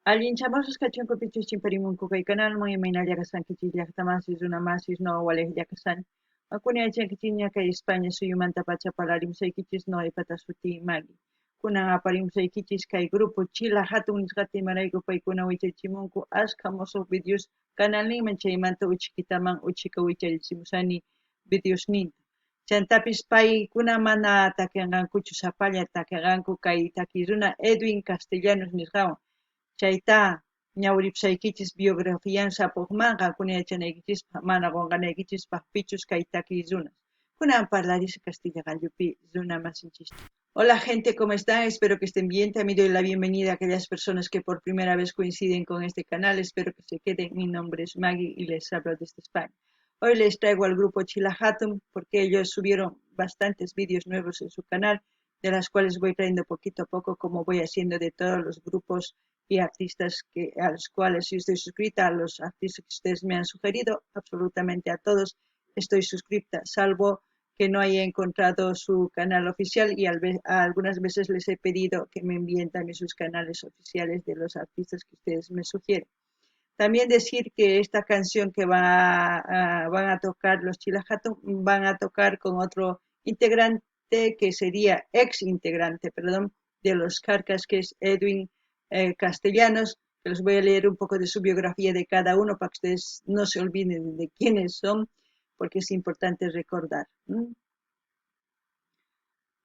Allinchamasus kachunku pichus chimparimunku kay canalman imayna llakasankichis llaqtamasis runamasis no walej llakasan. Akuni aychankichis kay España suyumanta pacha palarimsaykichis no ipata suti magi. Kunan aparimsaykichis kay grupo Chila hatun nisqata imarayku paykuna wichaychimunku ashka musuq videos canalninman chaymanta uchikitaman uchika wichaychimusani videosninta. Chantapis paykuna mana takianqankuchu sapalla takianqanku kay takiruna Edwin Castellanos nisqawan. Chayta ñawripusaykichis biografian sapukmanqa kunayachanaykichis mana qunqanaykichispaq pichus kay takiy runas. Kunan parlarisqa Castilla Gallupi runa masinchis. Hola gente, ¿cómo están? Espero que estén bien. También doy la bienvenida a aquellas personas que por primera vez coinciden con este canal. Espero que se queden. Mi nombre es Maggie y les hablo desde España. Hoy les traigo al grupo Chila Hatun porque ellos subieron bastantes vídeos nuevos en su canal, de las cuales voy trayendo poquito a poco, como voy haciendo de todos los grupos y artistas a los cuales yo estoy suscrita, a los artistas que ustedes me han sugerido, absolutamente a todos estoy suscrita, salvo que no haya encontrado su canal oficial y algunas veces les he pedido que me envíen también sus canales oficiales de los artistas que ustedes me sugieren. También decir que esta canción que van a tocar los Chila Hatun van a tocar con otro integrante que sería ex integrante, perdón, de los Carcas, que es Edwin Castellanos, que les voy a leer un poco de su biografía de cada uno para que ustedes no se olviden de quiénes son, porque es importante recordar.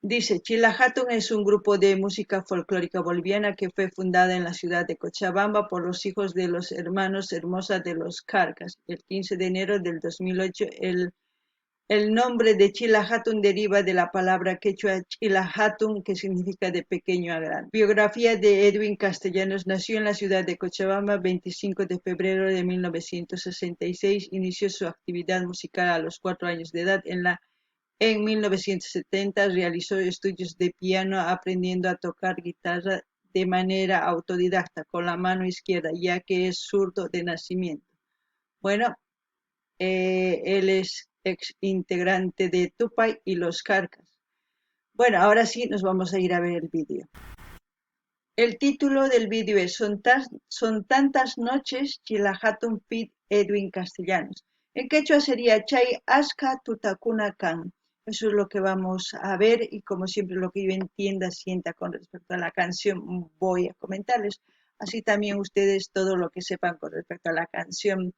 Dice, Chila Hatun es un grupo de música folclórica boliviana que fue fundada en la ciudad de Cochabamba por los hijos de los hermanos Hermosa de los Carcas. El 15 de enero del 2008, el nombre de Chila Hatun deriva de la palabra quechua Chila Hatun, que significa de pequeño a grande. Biografía de Edwin Castellanos. Nació en la ciudad de Cochabamba 25 de febrero de 1966. Inició su actividad musical a los 4 años de edad. En 1970 realizó estudios de piano aprendiendo a tocar guitarra de manera autodidacta con la mano izquierda, ya que es zurdo de nacimiento. Bueno, él es ex integrante de Tupac y los Carcas. Bueno, ahora sí nos vamos a ir a ver el vídeo. El título del vídeo es Son tantas noches Chila Hatun Pit Edwin Castellanos. En quechua sería Chay Aska Tutakuna Kan. Eso es lo que vamos a ver y como siempre lo que yo entienda, sienta con respecto a la canción voy a comentarles. Así también ustedes todo lo que sepan con respecto a la canción,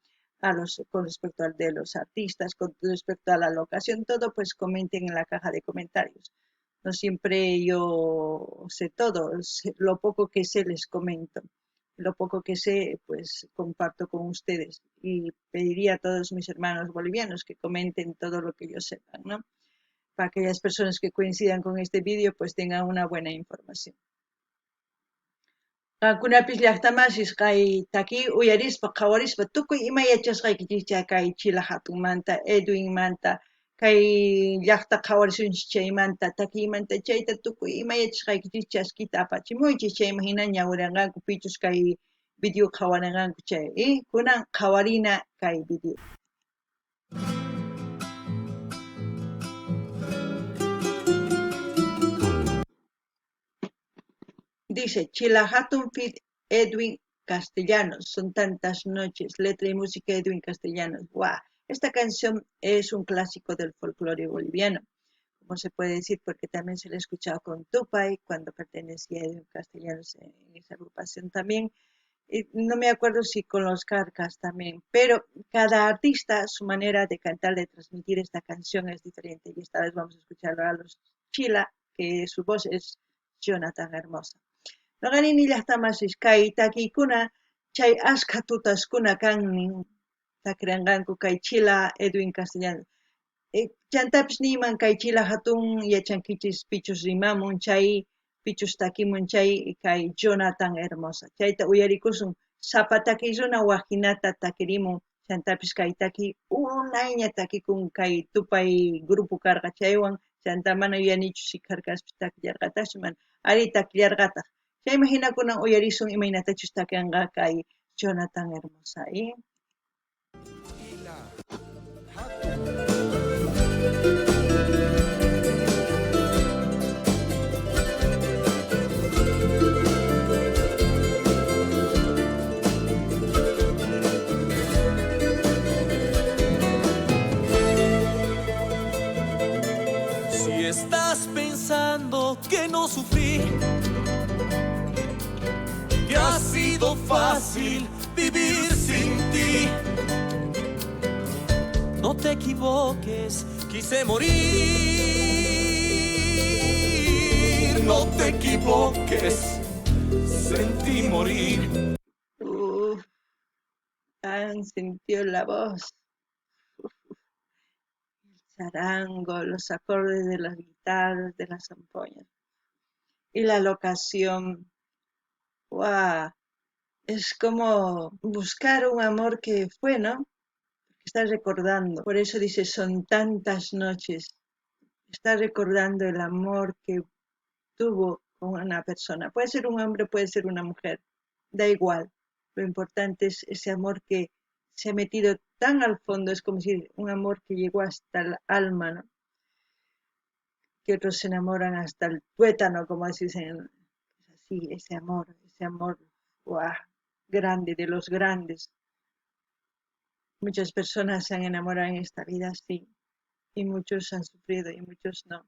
con respecto al de los artistas, con respecto a la locación, todo pues comenten en la caja de comentarios. No siempre yo sé todo, lo poco que sé les comento. Lo poco que sé, pues comparto con ustedes y pediría a todos mis hermanos bolivianos que comenten todo lo que ellos sepan, ¿no? Para que aquellas personas que coincidan con este vídeo, pues tengan una buena información. Kunapis llaqtamasis kay taki uyarispa qawarispa tukuy ima yachasqaykichikcha kay Chila Hatunmanta Edwinmanta kay llaqta qawarisunchis chaymanta takiymanta chayta tukuy ima yachasqaykichis chaskita apachimuychis chayman hina ñawrianqanku pichus kay video qawarinqanku chay kunan qawarina kay video. Dice, Chila Hatun Fit Edwin Castellanos, son tantas noches, letra y música Edwin Castellanos. ¡Wow! Esta canción es un clásico del folclore boliviano, como se puede decir, porque también se la he escuchado con Tupac cuando pertenecía a Edwin Castellanos en esa agrupación también. No me acuerdo si con los Carcas también, pero cada artista, su manera de cantar, de transmitir esta canción es diferente. Y esta vez vamos a escuchar a los Chila, que su voz es Jonathan Hermosa. Noqanini llaqtamasis kay takiykuna chay askha tutaskuna kannin takiranqanku kay Chila Edwin Castellanos. Chantapis niyman kay Chila Hatun yachankichis pichus rimamun chay pichus takimun chay kay Jonathan Hermosa. Chayta uyarikusun sapa takiy runa waqinata takirimun chantapis kay takiy unayña takikun kay Tupay grupo karqa chaywan chanta mana yuyanichu si karkaspis takillarqatachu mana ari takillarqataq. Chayman hinakunan uyarisun imaynatachus takianqa kay Jonathan Hermosa. fácil vivir sin ti. No te equivoques, quise morir. No te equivoques, sentí morir. Han sintió la voz, el charango, los acordes de las guitarras, de las zampoñas. Y la locación, ¡guau! Es como buscar un amor que fue, ¿no? Estás recordando. Por eso dice, son tantas noches. Estás recordando el amor que tuvo con una persona. Puede ser un hombre, puede ser una mujer. Da igual. Lo importante es ese amor que se ha metido tan al fondo. Es como si un amor que llegó hasta el alma, ¿no? Que otros se enamoran hasta el tuétano, como dicen. Es así, ese amor, ¡guau! Grande, de los grandes. Muchas personas se han enamorado en esta vida, sí, y muchos han sufrido y muchos no.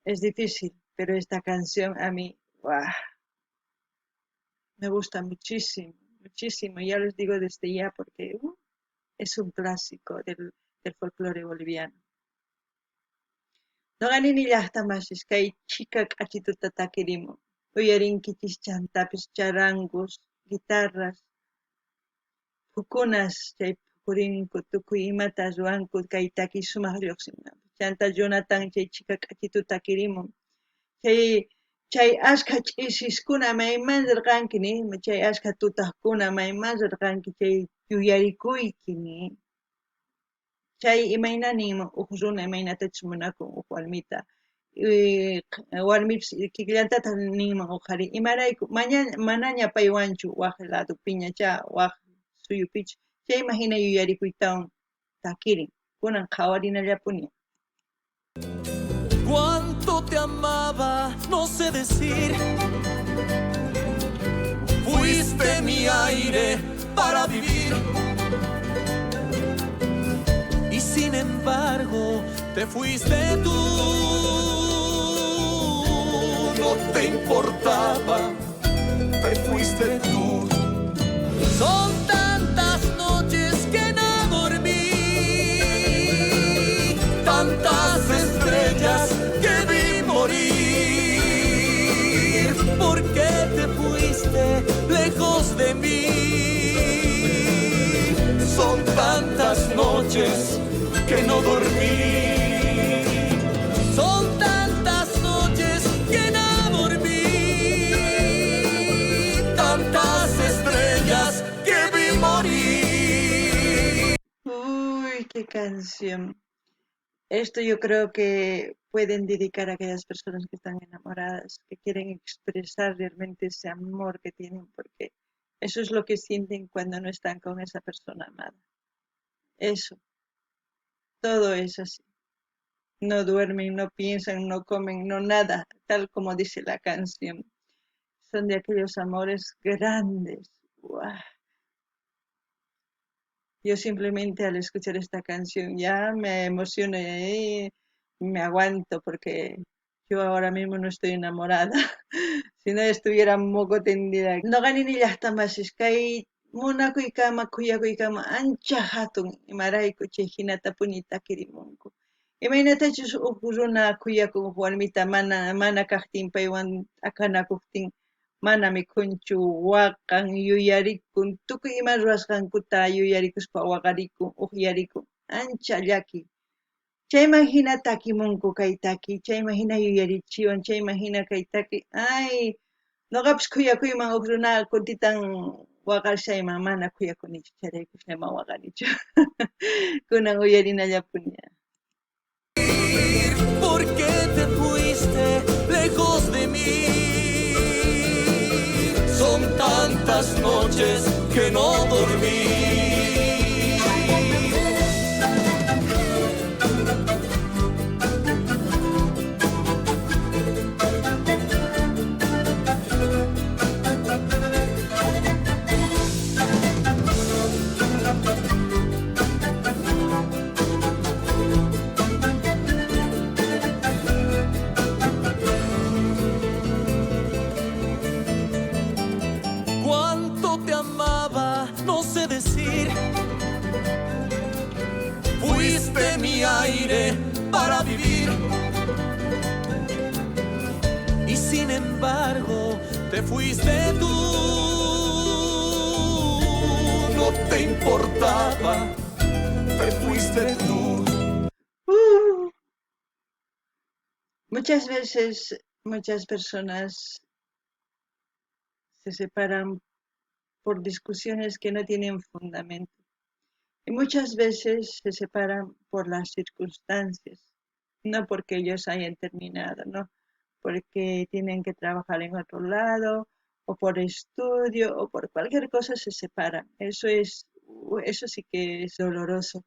Es difícil, pero esta canción a mí, ¡guau! Me gusta muchísimo, muchísimo. Ya les digo desde ya porque es un clásico del folclore boliviano. No ganin ni llaqtamas kay chica kachituta takirimun. Uyarinkichis chantapis charangos, guitarras, pukunas chay purinku tukuy imata ruwanku kay taki sumaq lluqsiman. Chanta Jonathan chay chica kachituta takirimun. Chay ashka ch'isiskuna mayman rirqanki ni, chay ashka tutaqkuna mayman rirqanki chay yuyarikuyki ni. Chay imaynani uq runa imaynatachus munakun uq warmita. Warmipas kikllantata ninman uqari imarayku manaña paywanchu waq ladopiña waq suyupichu chay imagina yuyarikuytawan takirin kunan qhawarinallapuni. Cuánto te amaba, no sé decir. Fuiste mi aire para vivir. Y sin embargo, te fuiste tú. No te importaba, te fuiste tú. Son tantas noches que no dormí, tantas estrellas que vi morir, porque te fuiste lejos de mí. Son tantas noches que no dormí. Son tantas noches que no dormí, tantas estrellas que vi morir. Uy, qué canción. Esto yo creo que pueden dedicar a aquellas personas que están enamoradas, que quieren expresar realmente ese amor que tienen, porque eso es lo que sienten cuando no están con esa persona amada. Eso, todo es así. No duermen, no piensan, no comen, no nada, tal como dice la canción. Son de aquellos amores grandes. ¡Guau! Yo simplemente al escuchar esta canción ya me emociono y me aguanto porque yo ahora mismo no estoy enamorada. Si no estuviera moco tendida. No gané ni las tamas, kay munakuykama kuyakuykama ancha hatun imarayku chay hinata punita kirimunku. Imaynatachus uq runa kuyakuq warmita mana kaqtin paywan akanakuptin mana mikhunchu waqan yuyarikun tukuy ima ruwasqankuta yuyarikuspa waqarikun uqyarikun ancha llaki. Chayman hina takimunku kay taki, chayman hina yuyarichiwan, chayman hina kay taki. Ay, nuqapis kuyakuyman uq runa kuntitan waqarshayman mana kuyakunichu, chayraykush nima waqarichu. Kunan uyarinallapuni. Porque te fuiste lejos de mí. Son tantas noches que no dormí. cuánto te amaba, no sé decir. Fuiste mi aire para vivir. Y sin embargo, te fuiste tú. No te importaba, te fuiste tú. Muchas veces, muchas personas se separan por discusiones que no tienen fundamento. Y muchas veces se separan por las circunstancias, no porque ellos hayan terminado, no, porque tienen que trabajar en otro lado, o por estudio, o por cualquier cosa se separan. Eso sí que es doloroso,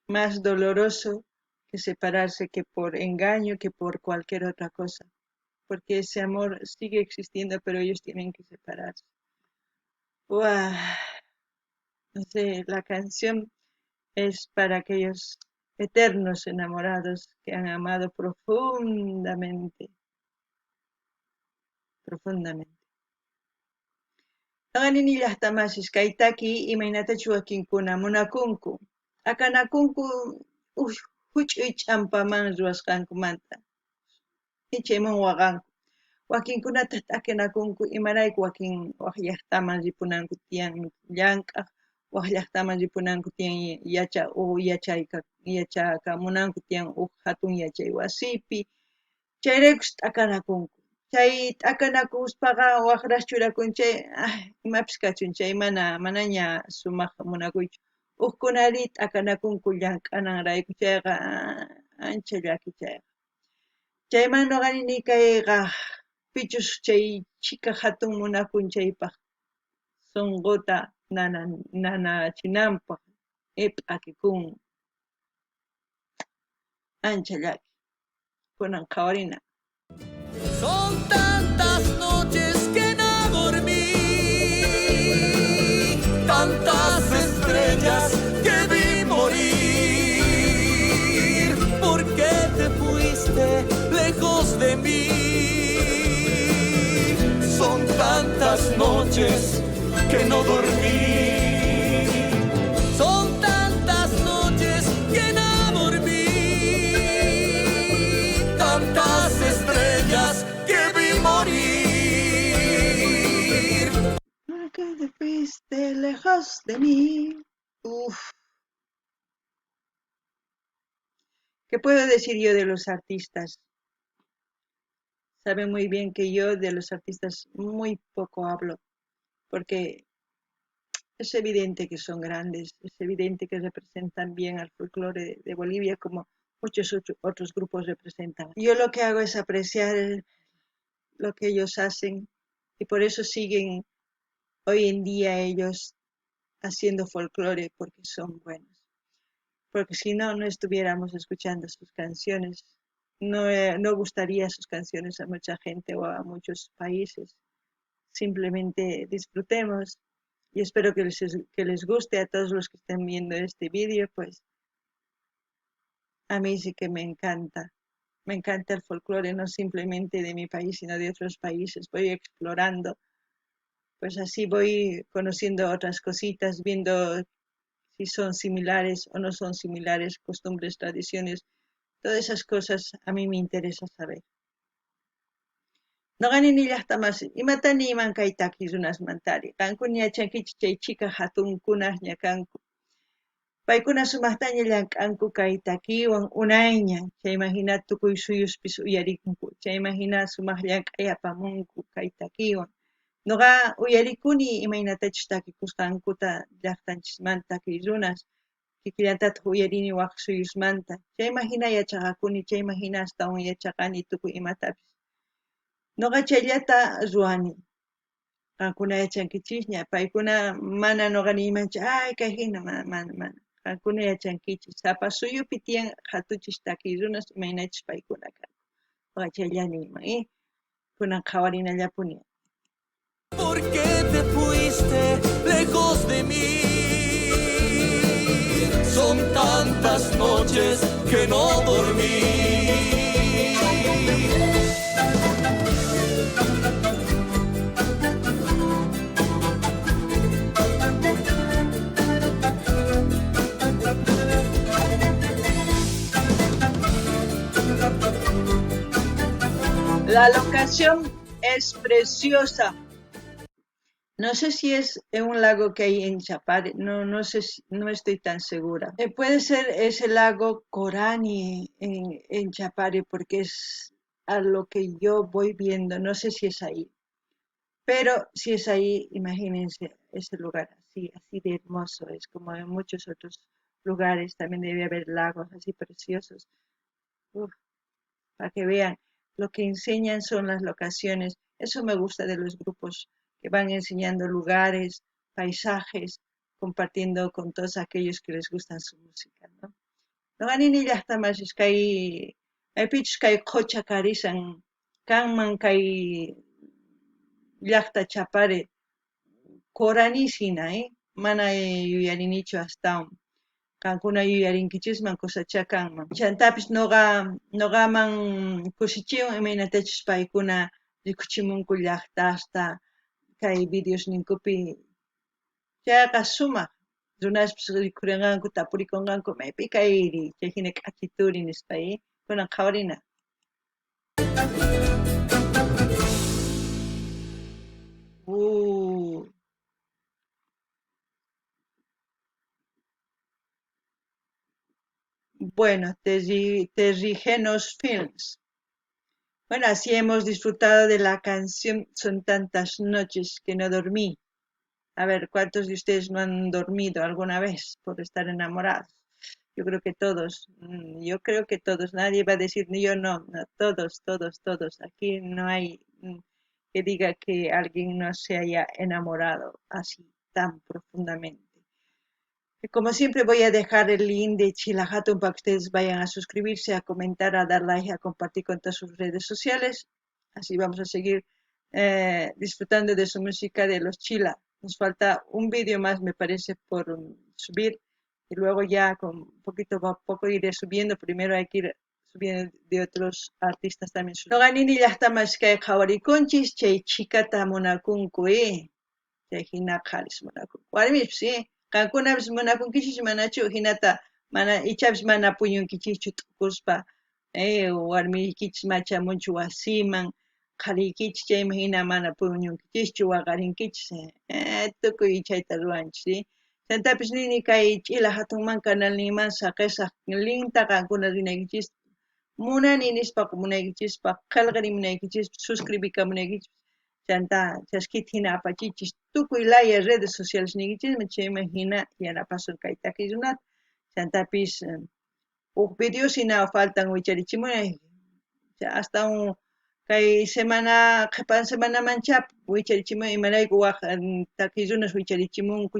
más doloroso que separarse que por engaño, que por cualquier otra cosa, porque ese amor sigue existiendo, pero ellos tienen que separarse. ¡Uah! No sé, la canción es para aquellos eternos enamorados que han amado profundamente, profundamente. Anganini llaqtamasis kaytaki imaynatachu wakinkuna munakunku. Akanakunku huch'uy ch'ampaman ruwasqankumanta. Ichayman waqanku. Wakinkunata t'akinakunku imarayku wakin waq llaqtaman ripunanku tiyan llank'aq, waq llaqtaman ripunanku tiyan yachakamunanku tiyan hatun yachay wasipi. Chayraykus t'akanakunku. Chay t'akanakuspaqa waqras churakunchay imapis kachun chay manaña sumaq munakuychu. Uqkunari t'akanakunku llank'ananrayku chayqa ancha llakichayqa. Chayman nuqanini kayqa pichus chay chika hatun munakun chaypaq sunquta nanachinanpaq p'akikun. Ancha llaki. Kunan qhawarina. Son tantas noches que no dormí, tantas estrellas que vi morir, porque te fuiste lejos de mí. Son tantas noches que no dormí. Son tantas noches que no dormí, tantas estrellas que vi morir. Porque te fuiste lejos de mí. Uf. ¿Qué puedo decir yo de los artistas? Saben muy bien que yo de los artistas muy poco hablo, porque es evidente que son grandes, es evidente que representan bien al folclore de Bolivia como muchos otros grupos representan. Yo lo que hago es apreciar lo que ellos hacen y por eso siguen hoy en día ellos haciendo folclore, porque son buenos. Porque si no, no estuviéramos escuchando sus canciones. No gustaría sus canciones a mucha gente o a muchos países. Simplemente disfrutemos y espero que les guste a todos los que estén viendo este vídeo, pues a mí sí que me encanta. Me encanta el folclore, no simplemente de mi país, sino de otros países. Voy explorando, pues así voy conociendo otras cositas, viendo si son similares o no son similares, costumbres, tradiciones, todas esas cosas a mí me interesa saber. Noqanini llaqtamas imatani iman kaytaki runasmantari. Qankuna yachankichik chay chika hatunkunaq ñakanku. Paykuna sumaqtaña llank'anku kay takiwan unayña. Chayman hina tukuy suyuspis uyarikunku. Chayman hina sumaq llank'ay apamunku kay takiwan. Nuqa uyarikuni imaynatachus takikusqankuta llaqtanchismanta kay runas. Kikillantataq uyarini waq suyusmanta. Chayman hina yachaqakuni, chayman hina astawan yachaqani tukuy imatapis. Nuqa chayllata ruwani. Qankuna yachankichikña, paykuna mana nuqani imancha, kay hina mana. Qankuna yachankichik, sapa suyupi tiyan hatuchis takiy runas imaynachus paykuna kanku. Nuqa chayllani iman, kunan qhawarinallapuni. Porque te fuiste lejos de mí. Son tantas noches que no dormí. La locación es preciosa. No sé si es en un lago que hay en Chapare, no sé, no estoy tan segura. Puede ser ese lago Corani en Chapare, porque es a lo que yo voy viendo, no sé si es ahí. Pero si es ahí, imagínense ese lugar así de hermoso, es como en muchos otros lugares, también debe haber lagos así preciosos. Uf, para que vean, lo que enseñan son las locaciones. Eso me gusta de los grupos que van enseñando lugares, paisajes, compartiendo con todos aquellos que les gustan su música, ¿no? Noqanini llaqtamashish maypichus kay qucha karisan kanman kay llaqta Chapare Coranisina, mana yuyarinichu astawan. Kankuna yuyarinkichikman kusachakanman. Chantapis noqaman kushichiwan imaynatachus paykuna rikuchimunku llaqtasta kay videos ninkupi chayqa sumaq runashpis rikurinqanku tapurikunqanku maypi kayri chayhina k'achituri nispa kunan qhawarina. Bueno, Terrigenos Films. Bueno, así hemos disfrutado de la canción Son tantas noches que no dormí. A ver, ¿cuántos de ustedes no han dormido alguna vez por estar enamorados? Yo creo que todos, nadie va a decir ni yo no, todos, todos, todos. Aquí no hay que diga que alguien no se haya enamorado así tan profundamente. Como siempre voy a dejar el link de Chila Hatun para que ustedes vayan a suscribirse, a comentar, a dar like, a compartir con todas sus redes sociales. Así vamos a seguir disfrutando de su música de los Chila. Nos falta un vídeo más, me parece, por subir. Y luego ya con poquito a poco iré subiendo. Primero hay que ir subiendo de otros artistas también. Noqanini llaqtamas kay qhawarikunchis, chay chikata munakunku, chay hina qaris munakunku. Warmipis, kankunapis munakunkichis manachu hinata mana ichapis mana puñunkichikchu t'ukuspa warmiykichis machamunchu wasiman qhariykichis chayman hina mana puñunkichikchu waqarinkichis tukuy chayta ruranchik chantapis nini kay Ch'ila Hatunman canalninman saqisaq linta qankuna rinaykichis munani nispaqa munaykichikpa qillqarimunaykichis suscribikamunaykichis chanta chaskita hina apachichis tukuy laya redes sociales niykichismi chayman hina yanapasun kay takiykunata chantapis huk videos hina faltan wicharichimunay hasta kay semana qhipan semanamancha wicharichimunay imarayku waq takiyrunas wicharichimunku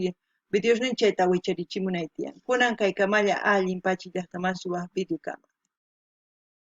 videos nin chayta wicharichimunay tiyan kunan kay kamalla allin Pachi llaqtamasipi waq video kama.